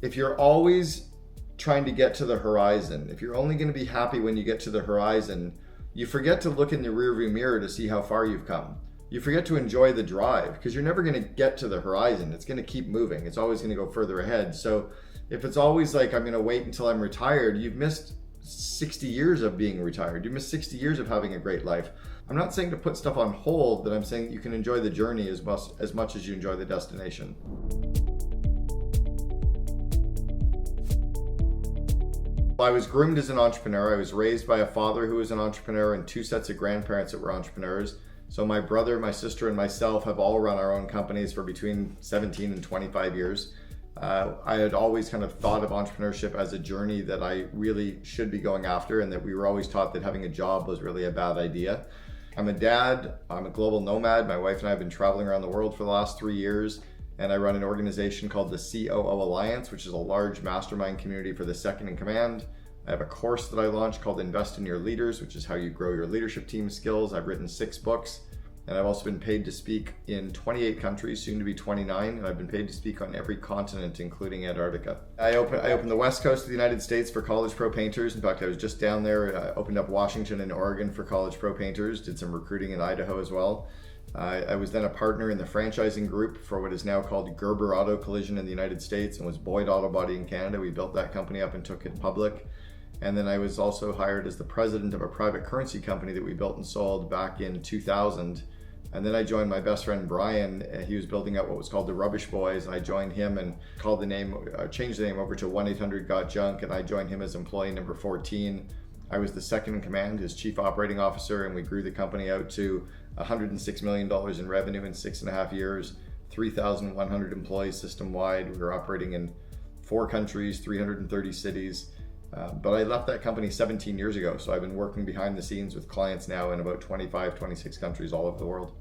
if you're always trying to get to the horizon, if you're only going to be happy when you get to the horizon, you forget to look in the rearview mirror to see how far you've come. You forget to enjoy the drive because you're never going to get to the horizon. It's going to keep moving. It's always going to go further ahead. So if it's always like, I'm going to wait until I'm retired, you've missed 60 years of being retired. You missed 60 years of having a great life. I'm not saying to put stuff on hold, but I'm saying you can enjoy the journey as much as you enjoy the destination. I was groomed as an entrepreneur. I was raised by a father who was an entrepreneur and two sets of grandparents that were entrepreneurs. So my brother, my sister, and myself have all run our own companies for between 17 and 25 years. I had always kind of thought of entrepreneurship as a journey that I really should be going after, and that we were always taught that having a job was really a bad idea. I'm a dad, I'm a global nomad. My wife and I have been traveling around the world for the last 3 years, and I run an organization called the COO Alliance, which is a large mastermind community for the second in command. I have a course that I launched called Invest in Your Leaders, which is how you grow your leadership team skills. I've written 6 books, and I've also been paid to speak in 28 countries, soon to be 29, and I've been paid to speak on every continent, including Antarctica. I opened the West Coast of the United States for college pro painters. In fact, I was just down there. I opened up Washington and Oregon for college pro painters, did some recruiting in Idaho as well. I was then a partner in the franchising group for what is now called Gerber Auto Collision in the United States and was Boyd Auto Body in Canada. We built that company up and took it public. And then I was also hired as the president of a private currency company that we built and sold back in 2000. And then I joined my best friend Brian. He was building out what was called the Rubbish Boys. I joined him and changed the name over to 1-800-GOT-JUNK, and I joined him as employee number 14. I was the second in command, his chief operating officer, and we grew the company out to $106 million in revenue in 6.5 years, 3,100 employees system-wide. We were operating in 4 countries, 330 cities. But I left that company 17 years ago, so I've been working behind the scenes with clients now in about 25, 26 countries all over the world.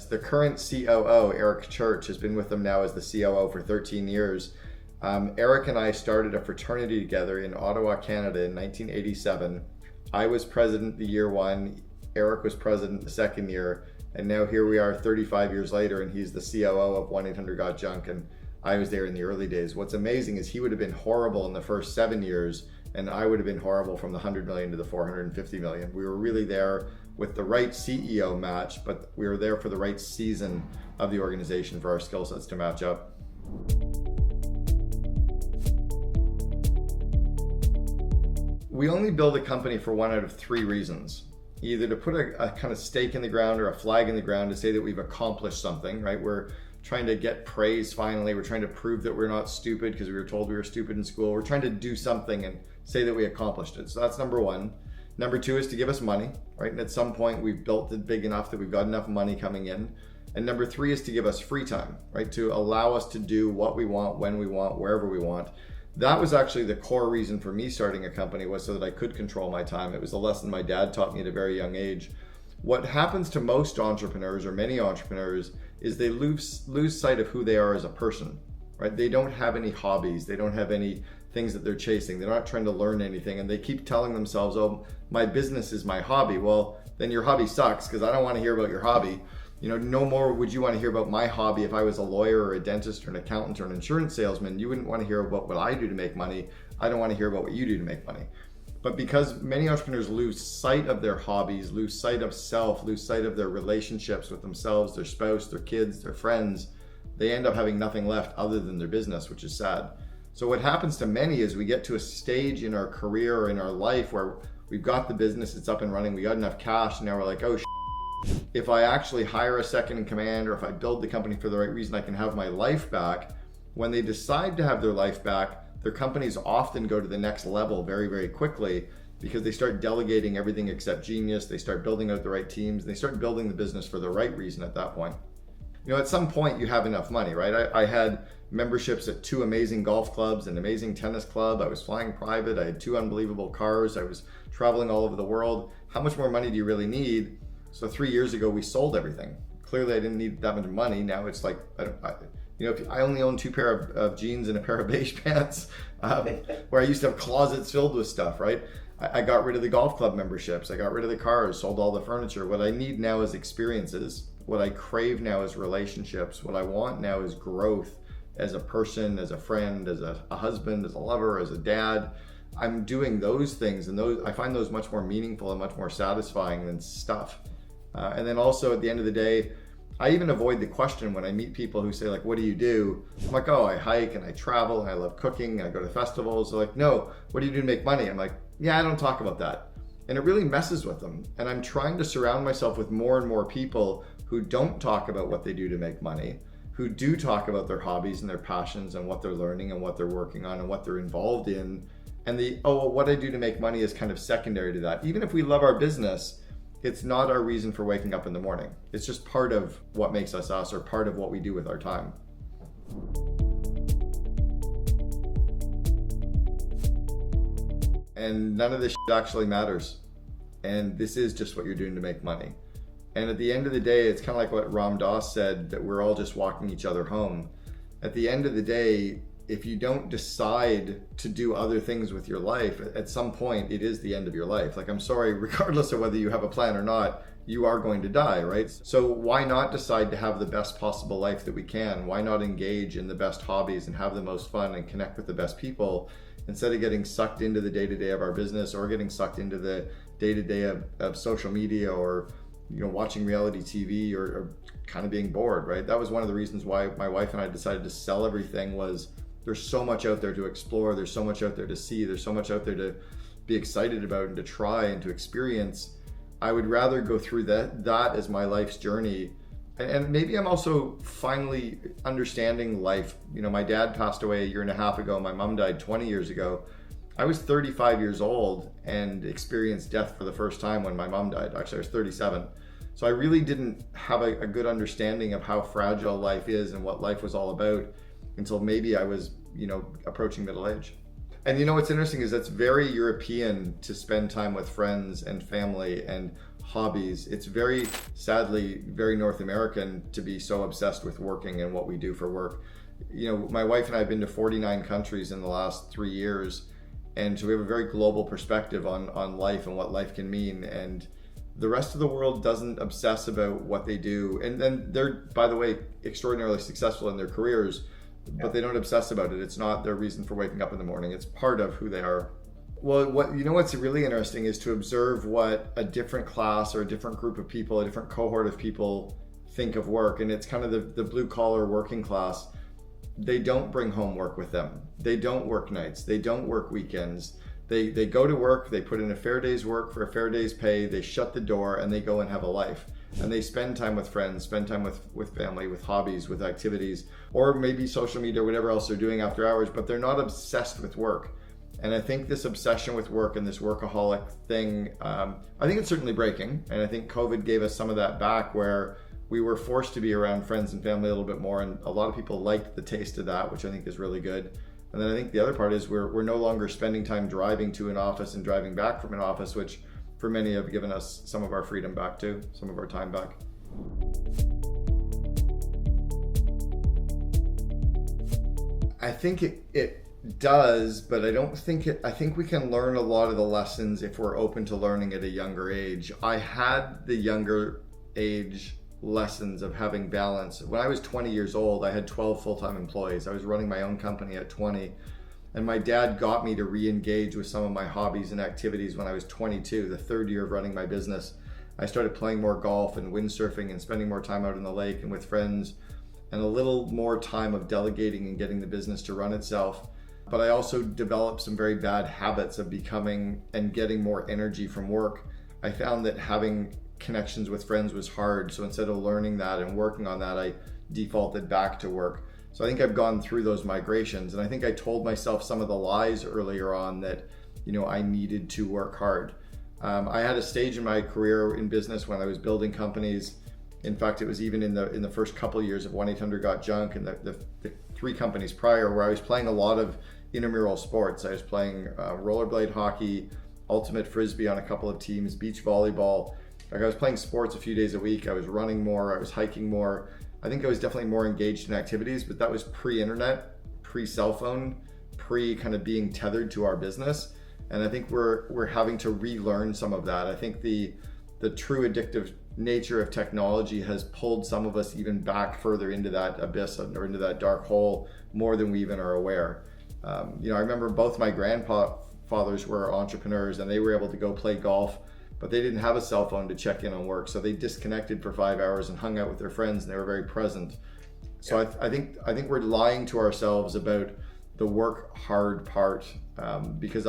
The current COO, Eric Church, has been with them now as the COO for 13 years. Eric and I started a fraternity together in Ottawa, Canada in 1987. I was president the year 1, Eric was president the second year, and now here we are 35 years later, and he's the COO of 1-800-GOT-JUNK, and I was there in the early days. What's amazing is he would have been horrible in the first 7 years, and I would have been horrible from the 100 million to the 450 million. We were really there with the right CEO match, but we were there for the right season of the organization for our skill sets to match up. We only build a company for one out of 3 reasons. Either to put a kind of stake in the ground or a flag in the ground to say that we've accomplished something, right? We're trying to get praise finally. We're trying to prove that we're not stupid because we were told we were stupid in school. We're trying to do something and say that we accomplished it. So that's number 1. Number 2 is to give us money, right? And at some point we've built it big enough that we've got enough money coming in. And number 3 is to give us free time, right? To allow us to do what we want, when we want, wherever we want. That was actually the core reason for me starting a company, was so that I could control my time. It was a lesson my dad taught me at a very young age. What happens to most entrepreneurs, or many entrepreneurs, is they lose sight of who they are as a person, right? They don't have any hobbies. They don't have any things that they're chasing. They're not trying to learn anything, and they keep telling themselves, oh, my business is my hobby. Well, then your hobby sucks, because I don't want to hear about your hobby. You know, no more would you want to hear about my hobby if I was a lawyer or a dentist or an accountant or an insurance salesman. You wouldn't want to hear about what I do to make money. I don't want to hear about what you do to make money. But because many entrepreneurs lose sight of their hobbies, lose sight of self, lose sight of their relationships with themselves, their spouse, their kids, their friends, they end up having nothing left other than their business, which is sad. So what happens to many is we get to a stage in our career or in our life where we've got the business, it's up and running, we got enough cash, and now we're like, oh, if I actually hire a second in command, or if I build the company for the right reason, I can have my life back. When they decide to have their life back, their companies often go to the next level very, very quickly, because they start delegating everything except genius. They start building out the right teams. They start building the business for the right reason at that point. You know, at some point you have enough money, right? I had memberships at 2 amazing golf clubs, an amazing tennis club. I was flying private. I had 2 unbelievable cars. I was traveling all over the world. How much more money do you really need? So 3 years ago, we sold everything. Clearly I didn't need that much money. Now it's like, if I only own 2 pair of jeans and a pair of beige pants, where I used to have closets filled with stuff, right? I got rid of the golf club memberships. I got rid of the cars, sold all the furniture. What I need now is experiences. What I crave now is relationships. What I want now is growth, as a person, as a friend, as a husband, as a lover, as a dad. I'm doing those things, and those, I find those much more meaningful and much more satisfying than stuff. And then also at the end of the day, I even avoid the question when I meet people who say like, what do you do? I'm like, oh, I hike and I travel and I love cooking. I go to festivals. They're like, no, what do you do to make money? I'm like, yeah, I don't talk about that. And it really messes with them. And I'm trying to surround myself with more and more people who don't talk about what they do to make money, who do talk about their hobbies and their passions and what they're learning and what they're working on and what they're involved in. And what I do to make money is kind of secondary to that. Even if we love our business, it's not our reason for waking up in the morning. It's just part of what makes us us, or part of what we do with our time. And none of this shit actually matters. And this is just what you're doing to make money. And at the end of the day, it's kind of like what Ram Dass said, that we're all just walking each other home. At the end of the day, if you don't decide to do other things with your life, at some point, it is the end of your life. Like, I'm sorry, regardless of whether you have a plan or not, you are going to die, right? So why not decide to have the best possible life that we can? Why not engage in the best hobbies and have the most fun and connect with the best people, instead of getting sucked into the day-to-day of our business, or getting sucked into the day-to-day of social media, or watching reality TV, or kind of being bored, right? That was one of the reasons why my wife and I decided to sell everything. Was there's so much out there to explore, there's so much out there to see, there's so much out there to be excited about and to try and to experience. I would rather go through that as my life's journey. And maybe I'm also finally understanding life. My dad passed away a year and a half ago. My mom died 20 years ago. I was 35 years old and experienced death for the first time when my mom died. Actually, I was 37. So I really didn't have a good understanding of how fragile life is and what life was all about until maybe I was, approaching middle age. And what's interesting is that's very European to spend time with friends and family and hobbies. It's very, sadly, very North American to be so obsessed with working and what we do for work. My wife and I have been to 49 countries in the last 3 years. And so we have a very global perspective on life and what life can mean. And the rest of the world doesn't obsess about what they do. And then they're, by the way, extraordinarily successful in their careers, but they don't obsess about it. It's not their reason for waking up in the morning. It's part of who they are. Well, what's really interesting is to observe what a different class or a different group of people, a different cohort of people think of work. And it's kind of the blue collar working class. They don't bring home work with them. They don't work nights. They don't work weekends. They go to work, they put in a fair day's work for a fair day's pay, they shut the door, and they go and have a life. And they spend time with friends, spend time with family, with hobbies, with activities, or maybe social media or whatever else they're doing after hours, but they're not obsessed with work. And I think this obsession with work and this workaholic thing, I think it's certainly breaking. And I think COVID gave us some of that back, where we were forced to be around friends and family a little bit more. And a lot of people liked the taste of that, which I think is really good. And then I think the other part is we're no longer spending time driving to an office and driving back from an office, which for many have given us some of our freedom back too, some of our time back. I think it does, but I don't think I think we can learn a lot of the lessons if we're open to learning at a younger age. I had the younger age lessons of having balance. When I was 20 years old, I had 12 full-time employees. I was running my own company at 20. And my dad got me to re-engage with some of my hobbies and activities when I was 22, the third year of running my business. I started playing more golf and windsurfing and spending more time out in the lake and with friends, and a little more time of delegating and getting the business to run itself. But I also developed some very bad habits of becoming and getting more energy from work. I found that having connections with friends was hard. So instead of learning that and working on that, I defaulted back to work. So I think I've gone through those migrations, and I think I told myself some of the lies earlier on that, I needed to work hard. I had a stage in my career in business when I was building companies. In fact, it was even in the first couple of years of 1-800-GOT-JUNK and the 3 companies prior, where I was playing a lot of intramural sports. I was playing rollerblade hockey, ultimate frisbee on a couple of teams, beach volleyball. Like, I was playing sports a few days a week. I was running more. I was hiking more. I think I was definitely more engaged in activities, but that was pre-internet, pre-cell phone, kind of being tethered to our business. And I think we're having to relearn some of that. I think the the true addictive nature of technology has pulled some of us even back further into that abyss or into that dark hole more than we even are aware. I remember both my grandfathers were entrepreneurs, and they were able to go play golf, but they didn't have a cell phone to check in on work. So they disconnected for 5 hours and hung out with their friends, and they were very present. So I think we're lying to ourselves about the work hard part, because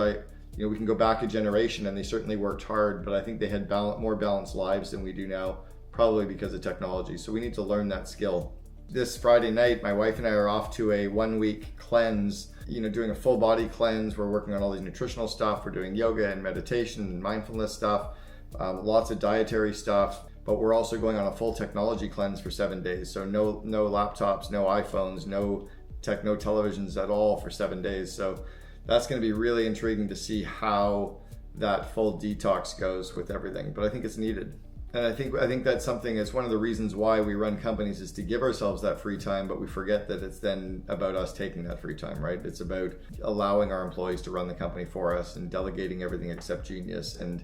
we can go back a generation and they certainly worked hard, but I think they had more balanced lives than we do now, probably because of technology. So we need to learn that skill. This Friday night, my wife and I are off to a 1-week cleanse, doing a full body cleanse. We're working on all these nutritional stuff. We're doing yoga and meditation and mindfulness stuff, lots of dietary stuff, but we're also going on a full technology cleanse for 7 days. So no laptops, no iPhones, no televisions at all for 7 days. So that's going to be really intriguing to see how that full detox goes with everything. But I think it's needed. And I think that's something, it's one of the reasons why we run companies, is to give ourselves that free time, but we forget that it's then about us taking that free time, right? It's about allowing our employees to run the company for us and delegating everything except genius, and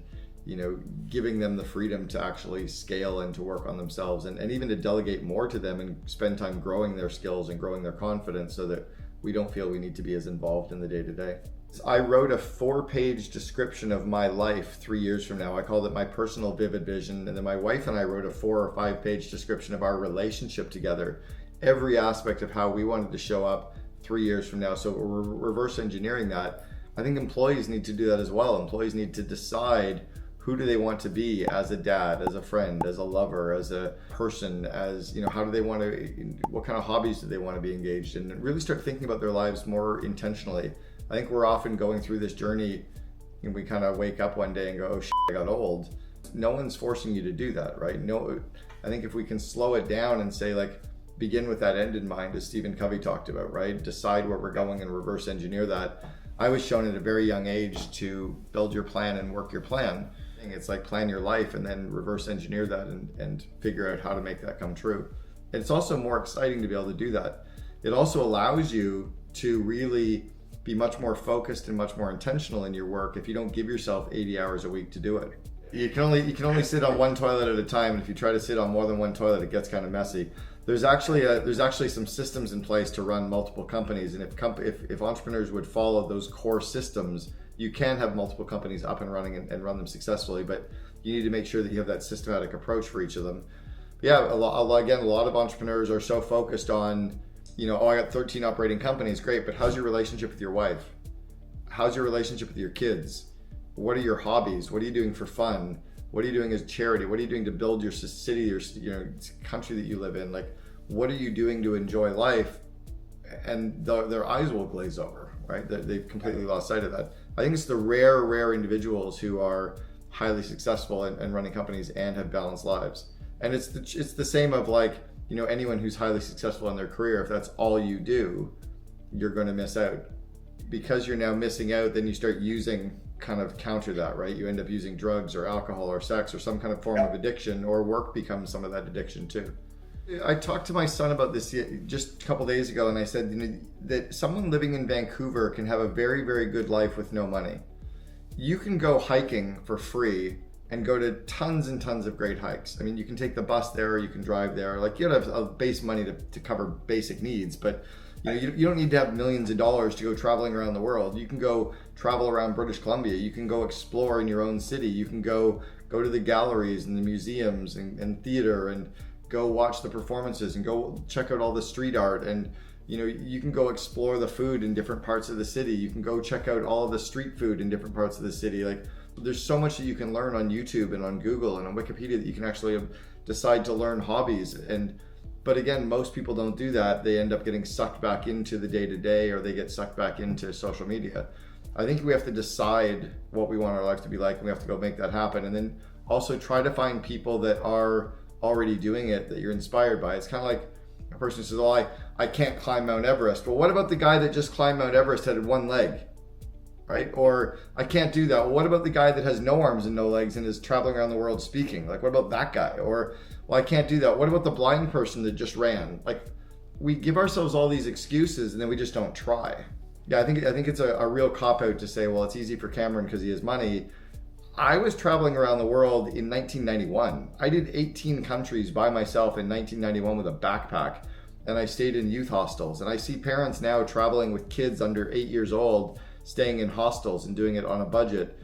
giving them the freedom to actually scale and to work on themselves, and even to delegate more to them and spend time growing their skills and growing their confidence, so that we don't feel we need to be as involved in the day-to-day. I wrote a 4-page description of my life 3 years from now. I called it my personal vivid vision. And then my wife and I wrote a 4 or 5-page description of our relationship together, every aspect of how we wanted to show up 3 years from now. So we're reverse engineering that. I think employees need to do that as well. Employees need to decide, who do they want to be as a dad, as a friend, as a lover, as a person, as, how do they want to, what kind of hobbies do they want to be engaged in, and really start thinking about their lives more intentionally. I think we're often going through this journey and we kind of wake up one day and go, oh shit, I got old. No one's forcing you to do that, right? No, I think if we can slow it down and say, begin with that end in mind, as Stephen Covey talked about, right? Decide where we're going and reverse engineer that. I was shown at a very young age to build your plan and work your plan. It's like plan your life and then reverse engineer that and figure out how to make that come true. It's also more exciting to be able to do that. It also allows you to really be much more focused and much more intentional in your work if you don't give yourself 80 hours a week to do it. You can only sit on one toilet at a time, and if you try to sit on more than one toilet, it gets kind of messy. There's actually some systems in place to run multiple companies, and if entrepreneurs would follow those core systems, you can have multiple companies up and running and run them successfully, but you need to make sure that you have that systematic approach for each of them. But yeah, a lot of entrepreneurs are so focused on, I got 13 operating companies, great, but how's your relationship with your wife? How's your relationship with your kids? What are your hobbies? What are you doing for fun? What are you doing as charity? What are you doing to build your city, your country that you live in? What are you doing to enjoy life? And their eyes will glaze over, right? They've completely lost sight of that. I think it's the rare individuals who are highly successful and running companies and have balanced lives. And it's the same of anyone who's highly successful in their career. If that's all you do, you're going to miss out. Because you're now missing out, then you start using kind of counter that, right? You end up using drugs or alcohol or sex or some kind of form of addiction, or work becomes some of that addiction too. I talked to my son about this just a couple days ago, and I said that someone living in Vancouver can have a very, very good life with no money. You can go hiking for free and go to tons and tons of great hikes. I mean, you can take the bus there, or you can drive there. You have a base money to cover basic needs, but you don't need to have millions of dollars to go traveling around the world. You can go travel around British Columbia. You can go explore in your own city. You can go to the galleries and the museums and theater, and go watch the performances and go check out all the street art. And you can go explore the food in different parts of the city. You can go check out all of the street food in different parts of the city. There's so much that you can learn on YouTube and on Google and on Wikipedia that you can actually decide to learn hobbies. But again, most people don't do that. They end up getting sucked back into the day-to-day, or they get sucked back into social media. I think we have to decide what we want our life to be like, and we have to go make that happen. And then also try to find people that are already doing it, that you're inspired by. It's kind of like a person who says, oh, I can't climb Mount Everest. Well, what about the guy that just climbed Mount Everest had one leg, right? Or I can't do that. Well, what about the guy that has no arms and no legs and is traveling around the world speaking? What about that guy? Or, well, I can't do that. What about the blind person that just ran? We give ourselves all these excuses and then we just don't try. Yeah, I think it's a real cop-out to say, well, it's easy for Cameron because he has money. I was traveling around the world in 1991. I did 18 countries by myself in 1991 with a backpack, and I stayed in youth hostels. And I see parents now traveling with kids under 8 years old, staying in hostels and doing it on a budget.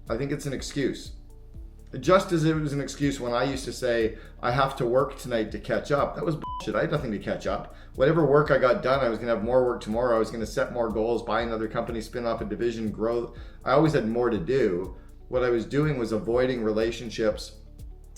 I think it's an excuse. Just as it was an excuse when I used to say, I have to work tonight to catch up. That was bullshit. I had nothing to catch up. Whatever work I got done, I was going to have more work tomorrow. I was going to set more goals, buy another company, spin off a division, grow. I always had more to do. What I was doing was avoiding relationships,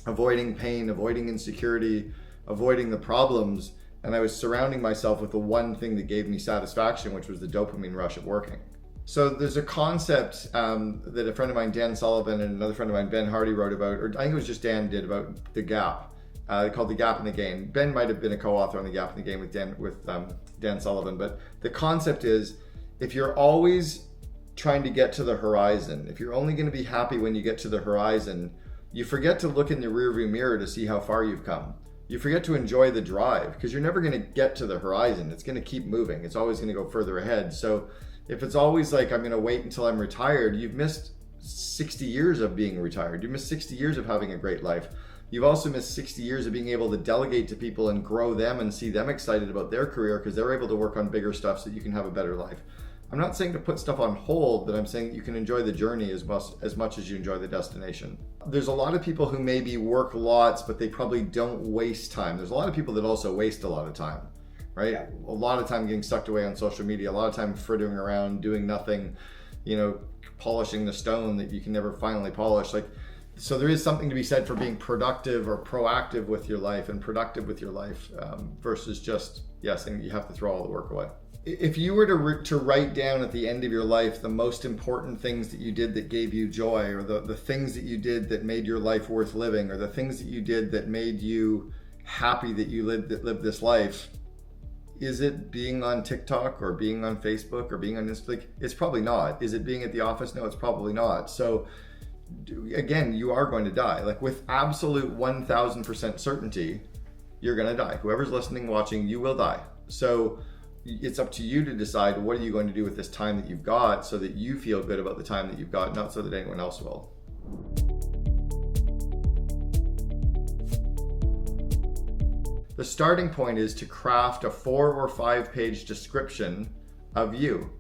avoiding pain, avoiding insecurity, avoiding the problems. And I was surrounding myself with the one thing that gave me satisfaction, which was the dopamine rush of working. So there's a concept that a friend of mine, Dan Sullivan, and another friend of mine, Ben Hardy, wrote about, or I think it was just Dan did, about the gap, called The Gap in the Game. Ben might have been a co-author on The Gap in the Game with Dan Sullivan, but the concept is, if you're always trying to get to the horizon, if you're only going to be happy when you get to the horizon, you forget to look in the rearview mirror to see how far you've come. You forget to enjoy the drive, because you're never going to get to the horizon. It's going to keep moving. It's always going to go further ahead. So if it's always like, I'm going to wait until I'm retired, you've missed 60 years of being retired. You've missed 60 years of having a great life. You've also missed 60 years of being able to delegate to people and grow them and see them excited about their career because they're able to work on bigger stuff so that you can have a better life. I'm not saying to put stuff on hold, but I'm saying you can enjoy the journey as much as you enjoy the destination. There's a lot of people who maybe work lots, but they probably don't waste time. There's a lot of people that also waste a lot of time. Right? Yeah. A lot of time getting sucked away on social media, a lot of time frittering around, doing nothing, polishing the stone that you can never finally polish. So there is something to be said for being productive or proactive with your life and productive with your life versus just, saying you have to throw all the work away. If you were to write down at the end of your life the most important things that you did that gave you joy, or the things that you did that made your life worth living, or the things that you did that made you happy that you lived this life, is it being on TikTok or being on Facebook or being on Instagram? It's probably not. Is it being at the office? No, it's probably not. So again, you are going to die. With absolute 1000% certainty, you're going to die. Whoever's listening, watching, you will die. So it's up to you to decide, what are you going to do with this time that you've got so that you feel good about the time that you've got, not so that anyone else will. The starting point is to craft a 4 or 5 page description of you.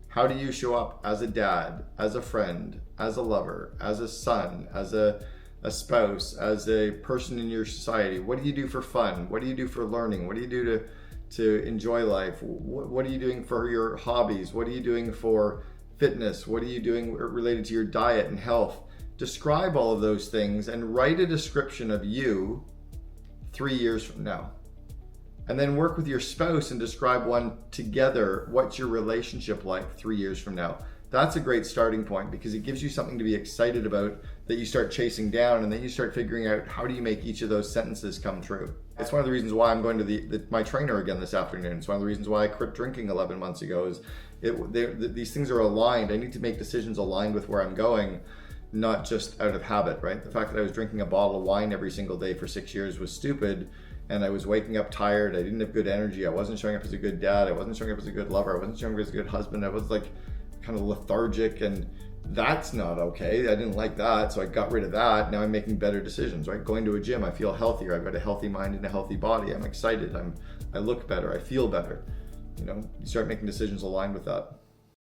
How do you show up as a dad, as a friend, as a lover, as a son, as a spouse, as a person in your society? What do you do for fun? What do you do for learning? What do you do to enjoy life? What are you doing for your hobbies? What are you doing for fitness? What are you doing related to your diet and health? Describe all of those things and write a description of you 3 years from now. And then work with your spouse and describe one together. What's your relationship like 3 years from now? That's a great starting point because it gives you something to be excited about that you start chasing down, and then you start figuring out, how do you make each of those sentences come true? It's one of the reasons why I'm going to my trainer again this afternoon. It's one of the reasons why I quit drinking 11 months ago. These things are aligned. I need to make decisions aligned with where I'm going, not just out of habit, right? The fact that I was drinking a bottle of wine every single day for 6 years was stupid, and I was waking up tired. I didn't have good energy. I wasn't showing up as a good dad. I wasn't showing up as a good lover. I wasn't showing up as a good husband. I was kind of lethargic, and that's not okay. I didn't like that, so I got rid of that. Now I'm making better decisions, right? Going to a gym, I feel healthier. I've got a healthy mind and a healthy body. I'm excited. I look better. I feel better. You start making decisions aligned with that.